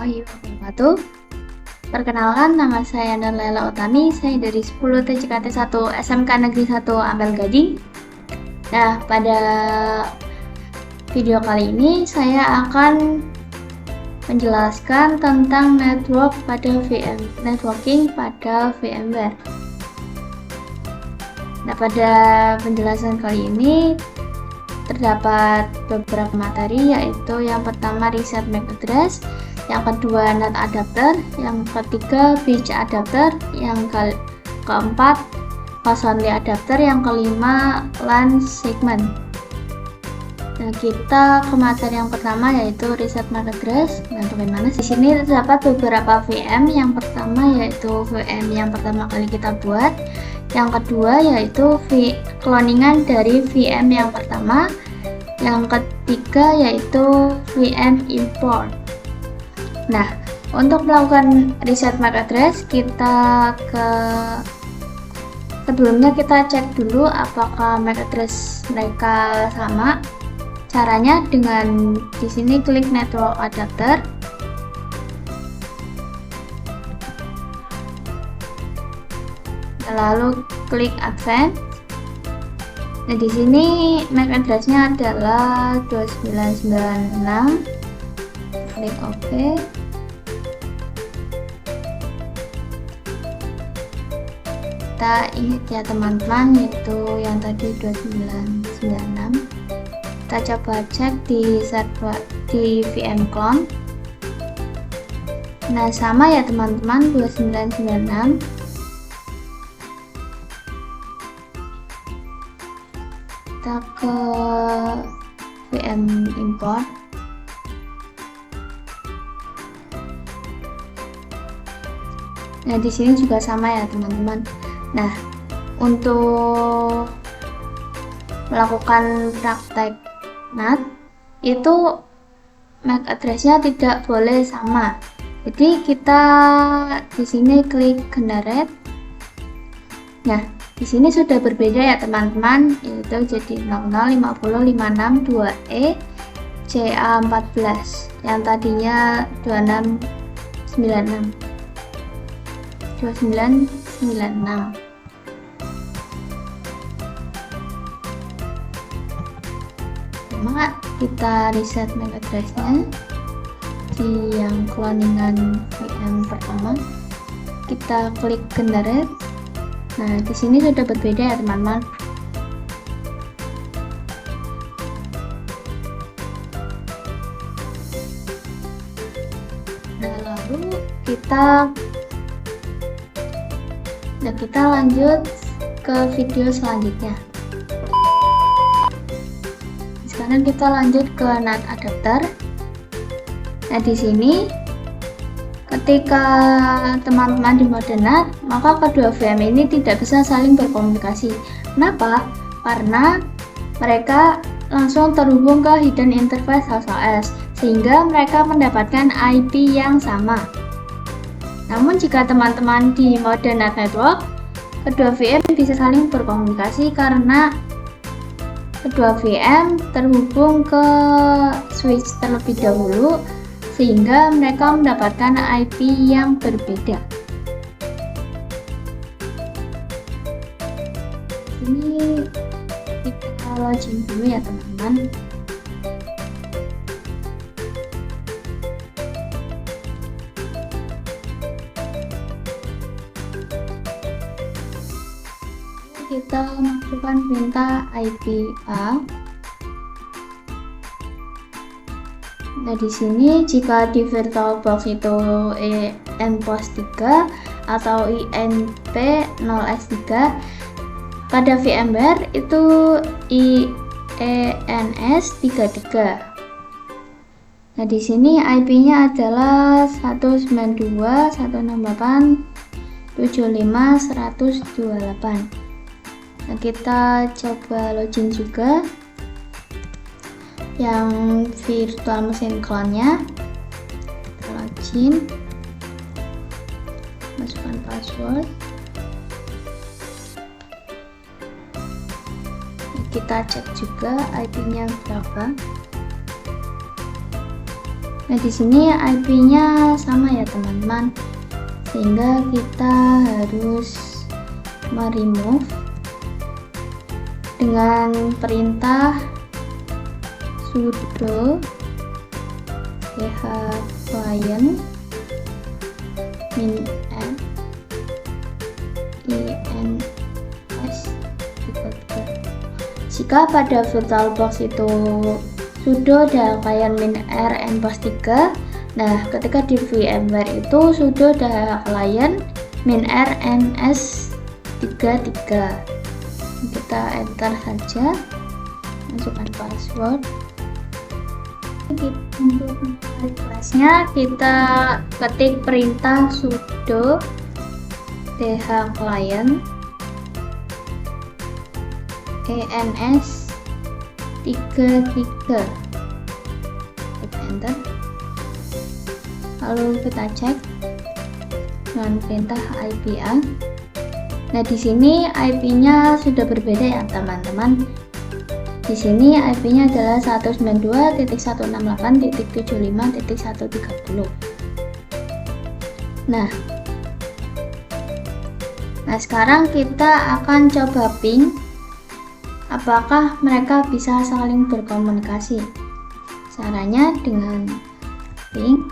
warahmatullahi wabarakatuh. Perkenalkan, nama saya Nurlela Utami, saya dari 10 TJKT 1 SMK Negeri 1 Ampel Gading. Nah, pada video kali ini saya akan menjelaskan tentang networking pada VMware. Nah, pada penjelasan kali ini terdapat beberapa materi, yaitu yang pertama reset MAC address, yang kedua NAT adapter, yang ketiga bridge adapter, yang keempat pass only adapter, yang kelima LAN segment. Nah, kita ke materi yang pertama, yaitu reset MAC address. Nah, bagaimana? Di sini terdapat beberapa VM. Yang pertama yaitu VM yang pertama kali kita buat. Yang kedua yaitu cloningan dari VM yang pertama. Yang ketiga yaitu VM import. Nah, untuk melakukan reset MAC address, sebelumnya kita cek dulu apakah MAC address mereka sama. Caranya dengan di sini klik network adapter. Lalu klik advance. Nah, di sini MAC address-nya adalah 2996. Klik OK. Kita ingat ya teman-teman, yaitu yang tadi 2996. Kita coba cek di server di VM clone. Nah, sama ya teman-teman, 2996. Kita ke VM import. Nah, di sini juga sama ya teman-teman. Nah, untuk melakukan praktek NAT itu MAC address-nya tidak boleh sama. Jadi kita di sini klik generate. Nah, di sini sudah berbeda ya teman-teman, yaitu jadi 005056 2E CA14 yang tadinya 2996. Maka kita reset MAC address-nya di yang cloningan VM pertama. Kita klik generate. Nah, di sini sudah berbeda ya teman-teman. Nah, lalu kita lanjut ke video selanjutnya. Sekarang kita lanjut ke NAT adapter. Nah, di sini ketika teman-teman di mode NAT, maka kedua VM ini tidak bisa saling berkomunikasi. Kenapa? Karena mereka langsung terhubung ke hidden interface host OS, sehingga mereka mendapatkan IP yang sama. Namun jika teman-teman di mode NAT network, kedua VM bisa saling berkomunikasi karena kedua VM terhubung ke switch terlebih dahulu, sehingga mereka mendapatkan IP yang berbeda. Ini kita login dulu ya teman-teman. Kita masukkan perintah IP A. Nah, di sini jika di VirtualBox itu enpost 3 atau INP 0x3, pada VMware itu IENS 33. Nah, di sini IP-nya adalah 192.168.75.128. Nah, kita coba login juga yang virtual machine clone-nya. Kita login, masukkan password. Kita cek juga IP-nya berapa. Nah, di sini IP-nya sama ya teman-teman, sehingga kita harus meremove dengan perintah sudo client -ins jika pada VirtualBox itu sudo client -r nbox3. Nah, ketika di VMware itu sudo client -r ns33. Kita enter saja, masukkan password. Untuk requestnya kita ketik perintah sudo client ens33. Kita enter, lalu kita cek dengan perintah IPA. Nah, di sini IP-nya sudah berbeda ya teman-teman. Di sini IP-nya adalah 192.168.75.130. Nah, sekarang kita akan coba ping apakah mereka bisa saling berkomunikasi. Caranya dengan ping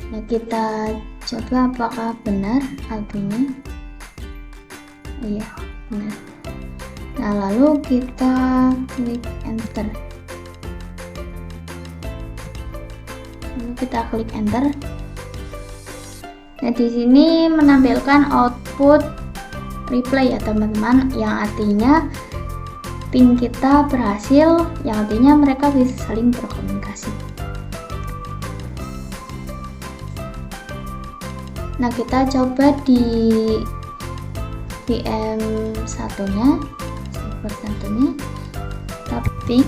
Nah, kita coba apakah benar IP-nya. Iya, benar. Nah, lalu kita klik enter. Nah, di sini menampilkan output reply ya teman-teman, yang artinya ping kita berhasil, yang artinya mereka bisa saling berkomunikasi. Nah, kita coba di VM satunya, server satunya, tapi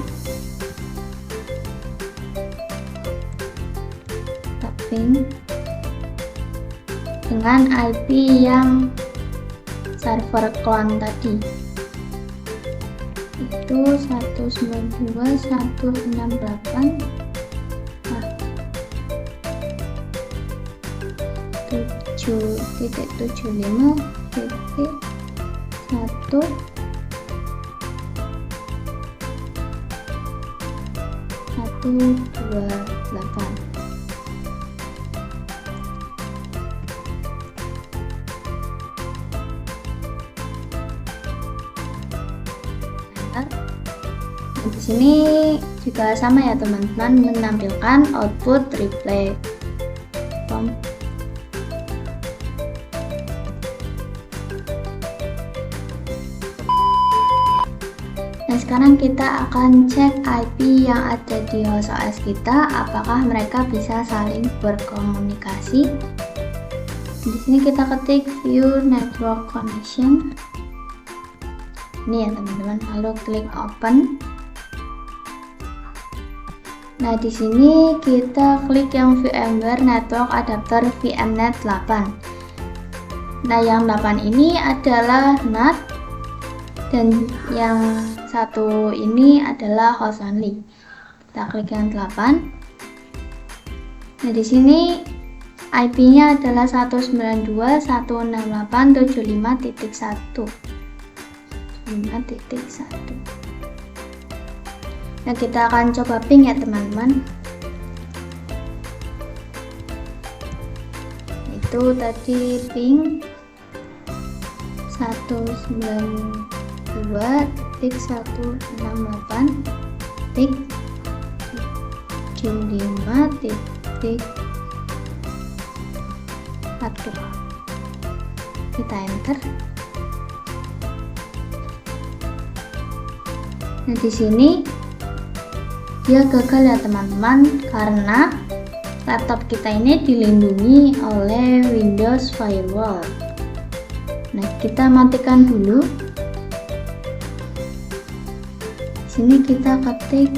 dengan IP yang server clone tadi, itu 192.175.128. Di sini juga sama ya teman-teman, menampilkan output reply from. Nah, sekarang kita akan cek IP yang ada di host OS kita, apakah mereka bisa saling berkomunikasi. Di sini kita ketik view network connection. Ini ya teman-teman, lalu klik open. Nah, di sini kita klik yang VMware Network Adapter VMnet 8. Nah, yang 8 ini adalah NAT dan yang satu ini adalah host only. Kita klik yang 8. Nah, di sini IP-nya adalah 192.168.75.1. 5.1. Nah, kita akan coba ping ya teman-teman. Itu tadi ping 192.168.75.1. Kita enter. Nah, di sini dia gagal ya teman-teman, karena laptop kita ini dilindungi oleh Windows Firewall. Nah, kita matikan dulu. sini kita ketik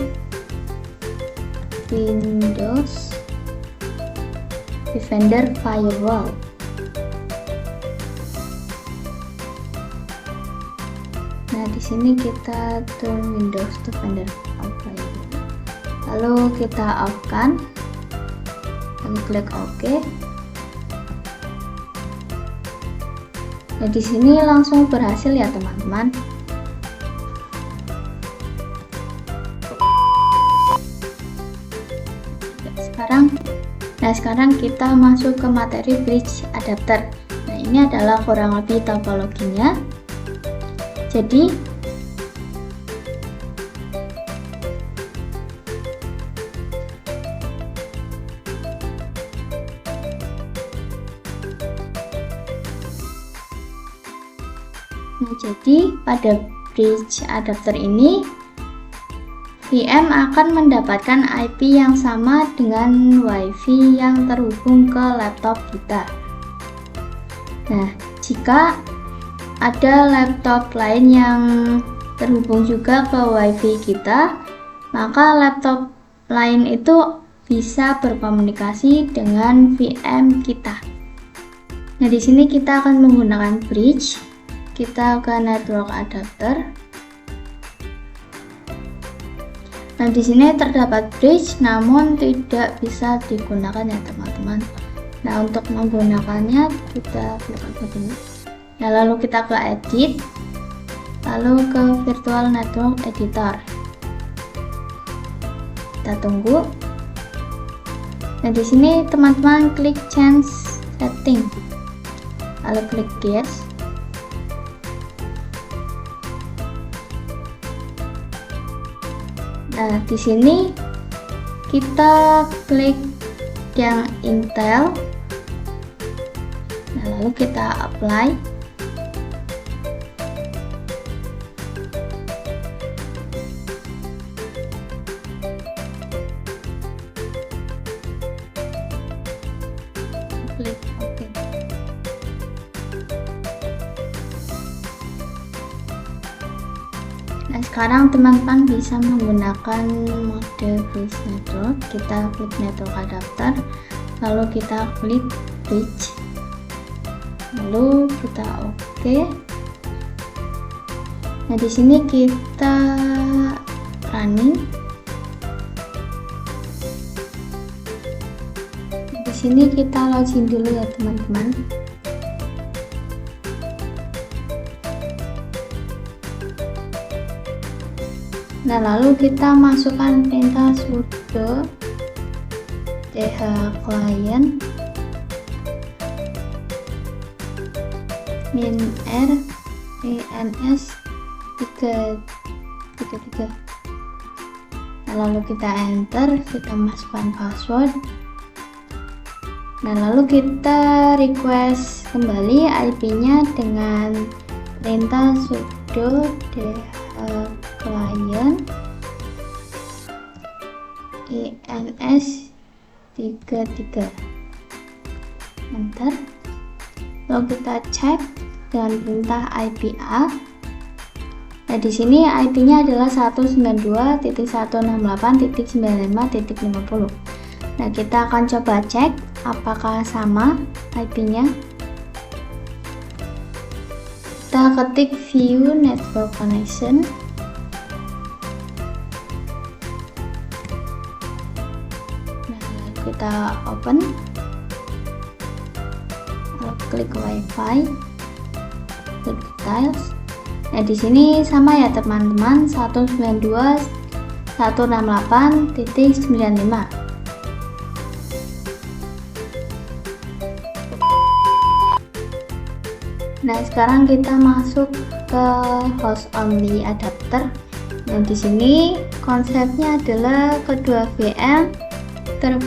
Windows Defender Firewall. Nah, di sini kita turn Windows Defender Firewall. Lalu kita off-kan. Lalu klik OK. Nah, di sini langsung berhasil ya teman-teman. Sekarang kita masuk ke materi bridge adapter. Nah, ini adalah kurang lebih topologinya. Jadi pada bridge adapter ini VM akan mendapatkan IP yang sama dengan WiFi yang terhubung ke laptop kita. Nah, jika ada laptop lain yang terhubung juga ke WiFi kita, maka laptop lain itu bisa berkomunikasi dengan VM kita. Nah, di sini kita akan menggunakan bridge. Kita ke network adapter. Nah, di sini terdapat bridge namun tidak bisa digunakan ya teman-teman. Nah, untuk menggunakannya kita klik dulu. Nah, lalu kita ke edit, lalu ke virtual network editor. Kita tunggu. Nah, di sini teman-teman klik change setting, lalu klik yes. Nah, di sini kita klik yang Intel. Nah, lalu kita apply. Klik OK. Nah, sekarang teman-teman bisa menggunakan mode bridge network. Kita klik network adapter, lalu kita klik bridge, lalu kita OK. Nah, di sini kita running. Di sini kita login dulu ya teman-teman. Nah, lalu kita masukkan perintah sudo client -r ens 333. Nah, lalu kita enter, kita masukkan password. Nah, lalu kita request kembali IP-nya dengan perintah sudo client ens 33. Enter. Lalu kita cek dengan perintah IPA. Nah, di sini IP-nya adalah 192.168.95.50. Nah, kita akan coba cek apakah sama IP-nya. Kita ketik view network connection. Nah, kita open. Klik WiFi, klik details. Nah, di sini sama ya teman-teman, 192.168.95. Nah, sekarang kita masuk ke host only adapter. Nah, di sini konsepnya adalah kedua VM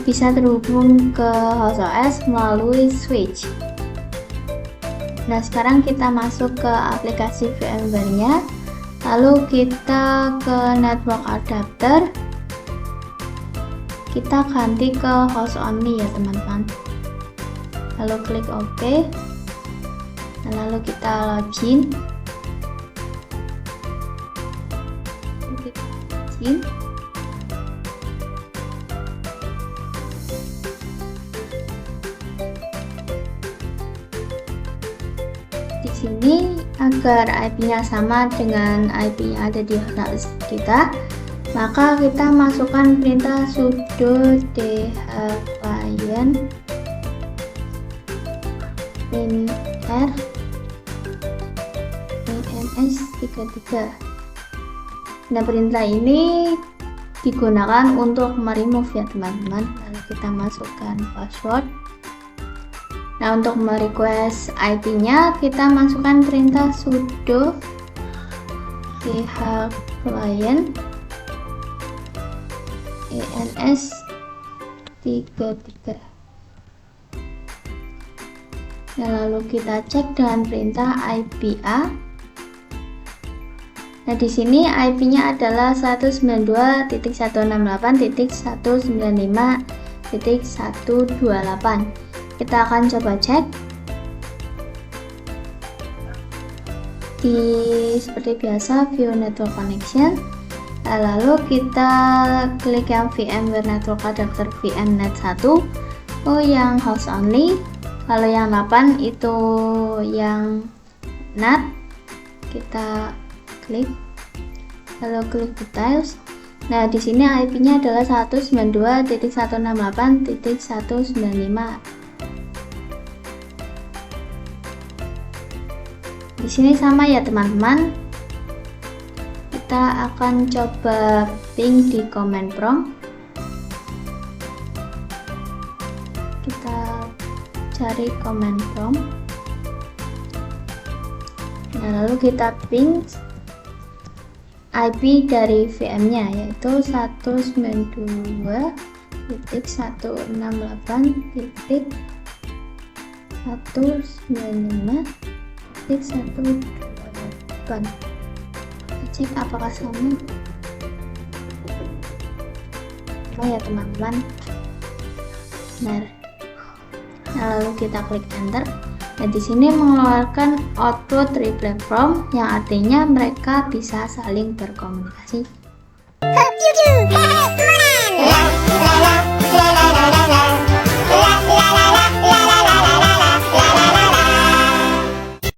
bisa terhubung ke host OS melalui switch. Nah, sekarang kita masuk ke aplikasi VMware-nya, lalu kita ke network adapter, kita ganti ke host only ya teman-teman, lalu klik OK. Nah, lalu kita login. login. Di sini agar IP-nya sama dengan IP yang ada di host kita, maka kita masukkan perintah sudo client -r ins33. Nah, perintah ini digunakan untuk meremove ya teman-teman. Lalu kita masukkan password. Nah, untuk merequest IP-nya kita masukkan perintah sudo client ins33. Nah, lalu kita cek dengan perintah IPA. Nah, di sini IP-nya adalah 192.168.195.128. Kita akan coba cek. Seperti biasa, view network connection. Nah, lalu kita klik yang VMware Network Adapter VMnet 1. Oh, yang host only. Kalau yang 8 itu yang NAT. Kita klik, lalu klik details. Nah, di sini IP-nya adalah 192.168.195. Di sini sama ya teman-teman. Kita akan coba ping di command prompt. Kita cari command prompt. Nah, lalu kita ping IP dari VM-nya, yaitu 192.168.195.128. Cek apakah sama. Oh ya teman-teman, benar. Nah, lalu kita klik enter. Nah, di sini mengeluarkan output reply from, yang artinya mereka bisa saling berkomunikasi. Hope you do.